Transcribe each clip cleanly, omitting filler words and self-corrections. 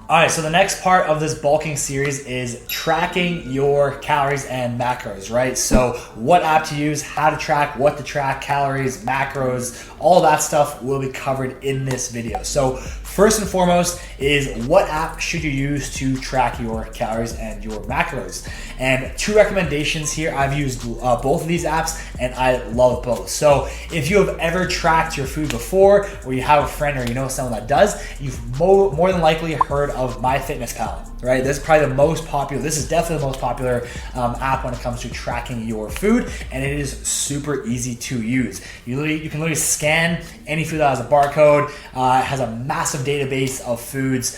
All right, so the next part of this bulking series is tracking your calories and macros, right? So what app to use, how to track, what to track, calories, macros, all that stuff will be covered in this video. So first and foremost is what app should you use to track your calories and your macros? And two recommendations here. I've used both of these apps and I love both. So if you have ever tracked your food before, or you have a friend or you know someone that does, you've more than likely heard of MyFitnessPal, right? This is probably the most popular. This is definitely the most popular app when it comes to tracking your food, and it is super easy to use. You can literally scan any food that has a barcode. It has a massive database of foods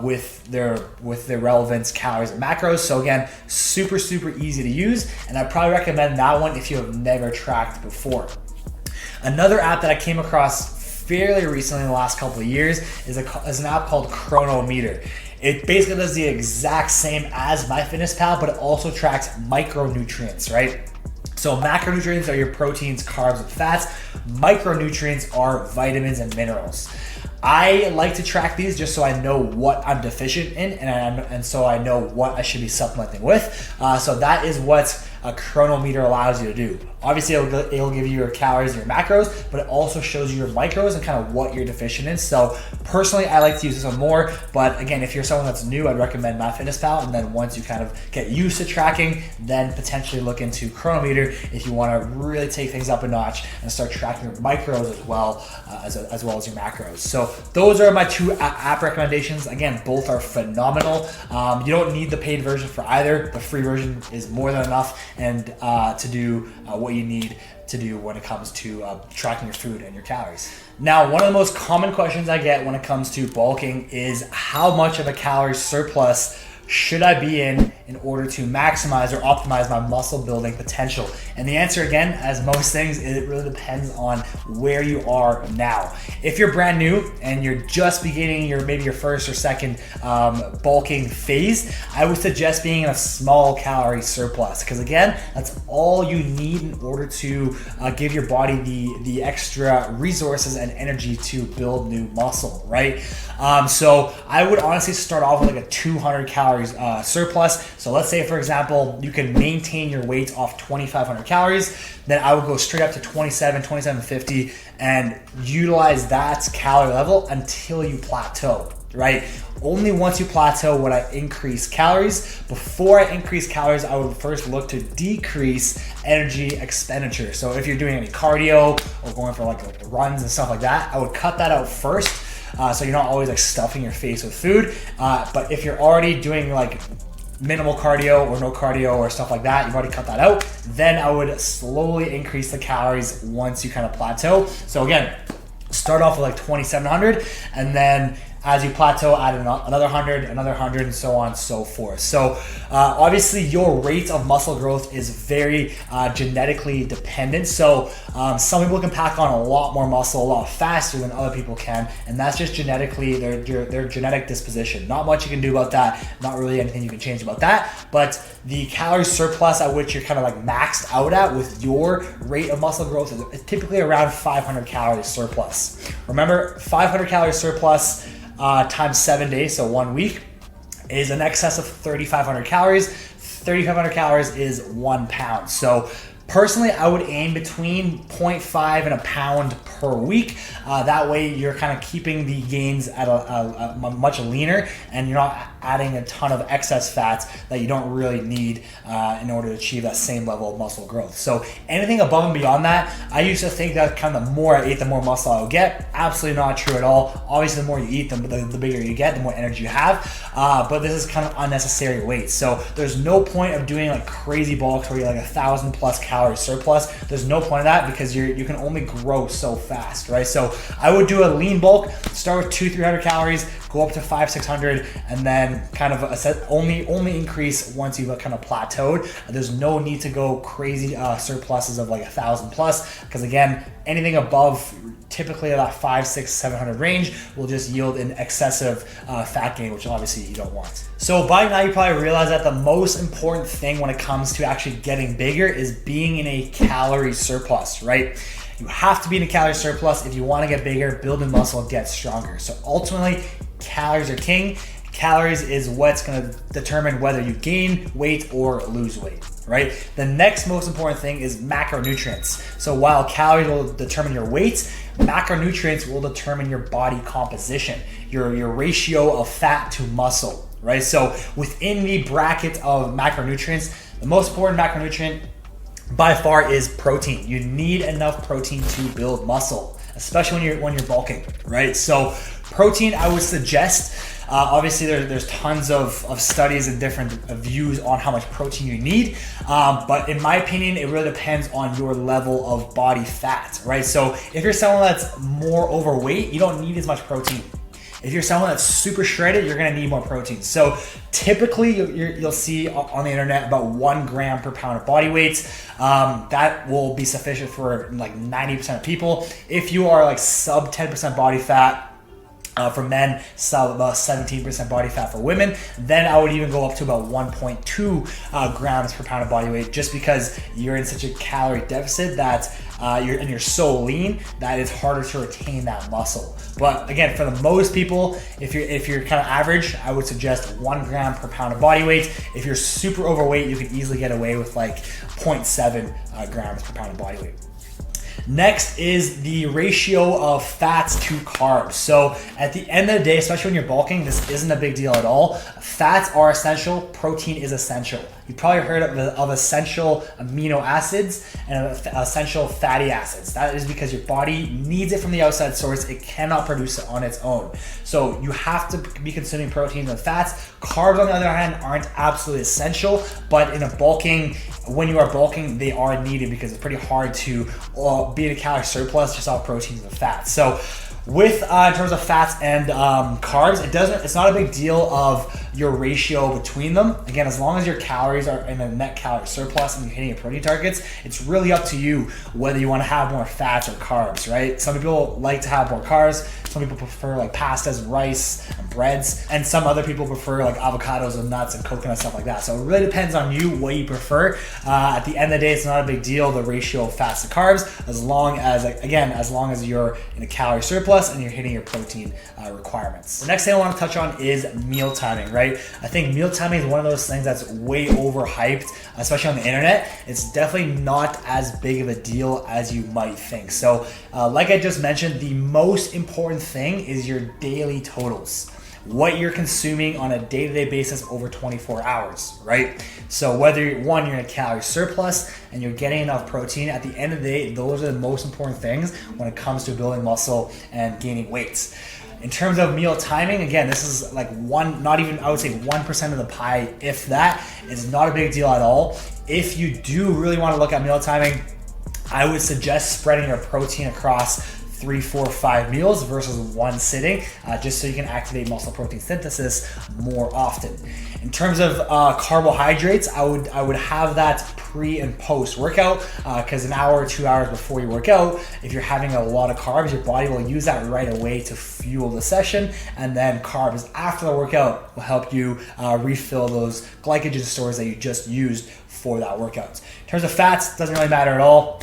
with their relevant calories and macros. So again, super easy to use, and I probably recommend that one if you have never tracked before. Another app that I came across fairly recently in the last couple of years is an app called Chronometer. It basically does the exact same as MyFitnessPal, but it also tracks micronutrients, right? So macronutrients are your proteins, carbs, and fats. Micronutrients are vitamins and minerals. I like to track these just so I know what I'm deficient in, and so I know what I should be supplementing with. So that is what a Chronometer allows you to do. Obviously, it'll give you your calories and your macros, but it also shows you your micros and kind of what you're deficient in. So personally, I like to use this one more, but again, if you're someone that's new, I'd recommend MyFitnessPal, and then once you kind of get used to tracking, then potentially look into Chronometer if you want to really take things up a notch and start tracking your micros as well as your macros. So those are my two app recommendations. Again, both are phenomenal. You don't need the paid version for either. The free version is more than enough and to do what you need to do when it comes to tracking your food and your calories. Now, one of the most common questions I get when it comes to bulking is how much of a calorie surplus should I be in order to maximize or optimize my muscle building potential? And the answer, again, as most things, it really depends on where you are now. If you're brand new and you're just beginning maybe your first or second bulking phase, I would suggest being in a small calorie surplus, because again, that's all you need in order to give your body the extra resources and energy to build new muscle, right? So I would honestly start off with like a 200 calories surplus. So let's say, for example, you can maintain your weight off 2,500 calories, then I would go straight up to 2750 and utilize that calorie level until you plateau, right? Only once you plateau would I increase calories. Before I increase calories, I would first look to decrease energy expenditure. So if you're doing any cardio or going for like runs and stuff like that, I would cut that out first. So you're not always like stuffing your face with food. But if you're already doing like minimal cardio or no cardio or stuff like that, you've already cut that out, then I would slowly increase the calories once you kind of plateau. So again, start off with like 2,700, and then as you plateau, add another 100, and so on and so forth. So obviously your rate of muscle growth is very genetically dependent. So some people can pack on a lot more muscle a lot faster than other people can, and that's just genetically their genetic disposition. Not much you can do about that, not really anything you can change about that, but the calorie surplus at which you're kind of like maxed out at with your rate of muscle growth is typically around 500 calories surplus. Remember, 500 calories surplus times 7 days, so 1 week, is in excess of 3,500 calories. 3,500 calories is 1 pound. So personally, I would aim between 0.5 and a pound per week. That way you're kind of keeping the gains at a much leaner, and you're not adding a ton of excess fats that you don't really need in order to achieve that same level of muscle growth. So anything above and beyond that, I used to think that kind of the more I ate, the more muscle I would get. Absolutely not true at all. Obviously, the more you eat, the bigger you get, the more energy you have. But this is kind of unnecessary weight. So there's no point of doing like crazy bulks where you're like 1,000 plus calories surplus. There's no point of that because you can only grow so fast, right? So I would do a lean bulk, start with 200-300 calories, go up to 500-600, and then kind of only increase once you've kind of plateaued. There's no need to go crazy surpluses of like 1,000 plus, because again, anything above typically that 500, 600, 700 range will just yield an excessive fat gain, which obviously you don't want. So by now you probably realize that the most important thing when it comes to actually getting bigger is being in a calorie surplus, right? You have to be in a calorie surplus if you want to get bigger, build muscle, get stronger. So ultimately, calories are king. Calories is what's going to determine whether you gain weight or lose weight, right? The next most important thing is macronutrients. So while calories will determine your weight, macronutrients will determine your body composition, your ratio of fat to muscle, right? So within the bracket of macronutrients, the most important macronutrient by far is protein. You need enough protein to build muscle, especially when you're bulking, right? So protein, I would suggest, obviously there's tons of studies and different views on how much protein you need, but in my opinion, it really depends on your level of body fat, right? So if you're someone that's more overweight, you don't need as much protein. If you're someone that's super shredded, you're gonna need more protein. So typically you'll see on the internet about 1 gram per pound of body weight. That will be sufficient for like 90% of people. If you are like sub 10% body fat, for men, sub about 17% body fat for women, then I would even go up to about 1.2 grams per pound of body weight, just because you're in such a calorie deficit that you're so lean that it's harder to retain that muscle. But again, for the most people, if you're kind of average, I would suggest 1 gram per pound of body weight. If you're super overweight, you can easily get away with like 0.7 grams per pound of body weight. Next is the ratio of fats to carbs. So at the end of the day, especially when you're bulking, this isn't a big deal at all. Fats are essential, protein is essential. You probably heard of essential amino acids and essential fatty acids. That is because your body needs it from the outside source. It cannot produce it on its own. So you have to be consuming proteins and fats. Carbs, on the other hand, aren't absolutely essential, but when you are bulking, they are needed because it's pretty hard to be in a calorie surplus just off proteins and fats. So with in terms of fats and carbs, it's not a big deal of your ratio between them. Again, as long as your calories are in a net calorie surplus and you're hitting your protein targets, it's really up to you whether you want to have more fats or carbs, right? Some people like to have more carbs. Some people prefer like pastas and rice and breads, and some other people prefer like avocados and nuts and coconut, stuff like that. So it really depends on you, what you prefer. At the end of the day, it's not a big deal, the ratio of fats to carbs, as long as you're in a calorie surplus and you're hitting your protein requirements. The next thing I want to touch on is meal timing, right? I think meal timing is one of those things that's way overhyped, especially on the internet. It's definitely not as big of a deal as you might think. So like I just mentioned, the most important thing is your daily totals, what you're consuming on a day-to-day basis over 24 hours, right? So whether you're in a calorie surplus and you're getting enough protein, at the end of the day, those are the most important things when it comes to building muscle and gaining weight. In terms of meal timing, again, this is like I would say 1% of the pie, if that. It's not a big deal at all. If you do really want to look at meal timing, I would suggest spreading your protein across 3, 4, 5 meals versus one sitting, just so you can activate muscle protein synthesis more often. In terms of carbohydrates, I would have that pre and post workout, because an hour or 2 hours before you work out, if you're having a lot of carbs, your body will use that right away to fuel the session, and then carbs after the workout will help you refill those glycogen stores that you just used for that workout. In terms of fats, doesn't really matter at all.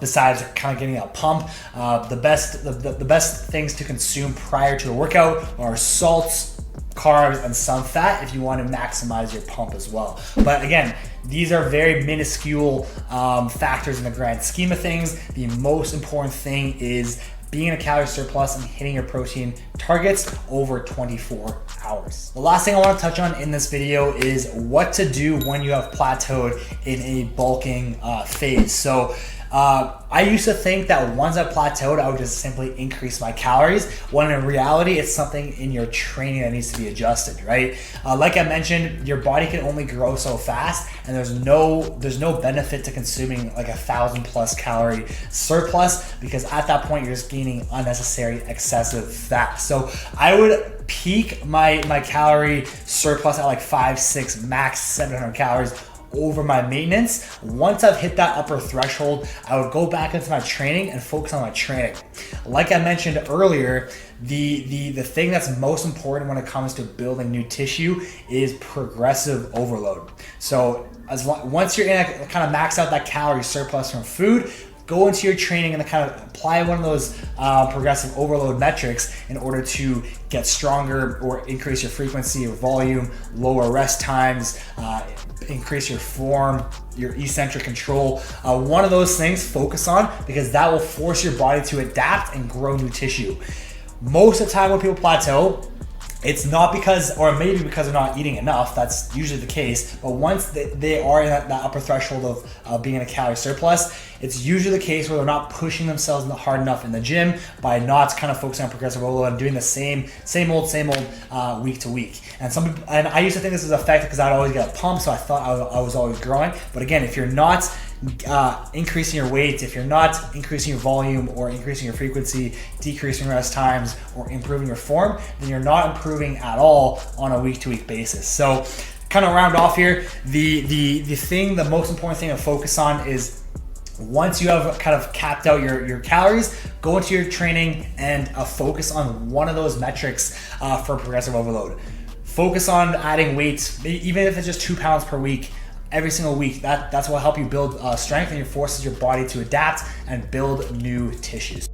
Besides kind of getting a pump, the best things to consume prior to a workout are salts, carbs, and some fat if you want to maximize your pump as well. But again, these are very minuscule factors in the grand scheme of things. The most important thing is being in a calorie surplus and hitting your protein targets over 24 hours. The last thing I want to touch on in this video is what to do when you have plateaued in a bulking phase. So I used to think that once I plateaued, I would just simply increase my calories, when in reality, it's something in your training that needs to be adjusted, right? Like I mentioned, your body can only grow so fast, and there's no benefit to consuming like 1,000+ calorie surplus, because at that point, you're just gaining unnecessary excessive fat. So I would peak my calorie surplus at like 5, 6, max 700 calories over my maintenance. Once I've hit that upper threshold, I would go back into my training and focus on my training. Like I mentioned earlier, the thing that's most important when it comes to building new tissue is progressive overload. So once you're in a kind of max out that calorie surplus from food, go into your training and kind of apply one of those progressive overload metrics in order to get stronger or increase your frequency or volume, lower rest times, increase your form, your eccentric control. One of those things focus on, because that will force your body to adapt and grow new tissue. Most of the time when people plateau, it's not because, or maybe because they're not eating enough, that's usually the case, but once they are in that upper threshold of being in a calorie surplus, it's usually the case where they're not pushing themselves hard enough in the gym by not kind of focusing on progressive overload and doing the same old week to week. And some people, and I used to think this was effective because I'd always get a pump, so I thought I was always growing. But again, if you're not increasing your weight, if you're not increasing your volume or increasing your frequency, decreasing rest times, or improving your form, then you're not improving at all on a week-to-week basis. So kind of round off here, the most important thing to focus on is, once you have kind of capped out your calories, go into your training and focus on one of those metrics for progressive overload. Focus on adding weight, even if it's just 2 pounds per week, every single week. That's what will help you build strength, and it forces your body to adapt and build new tissues.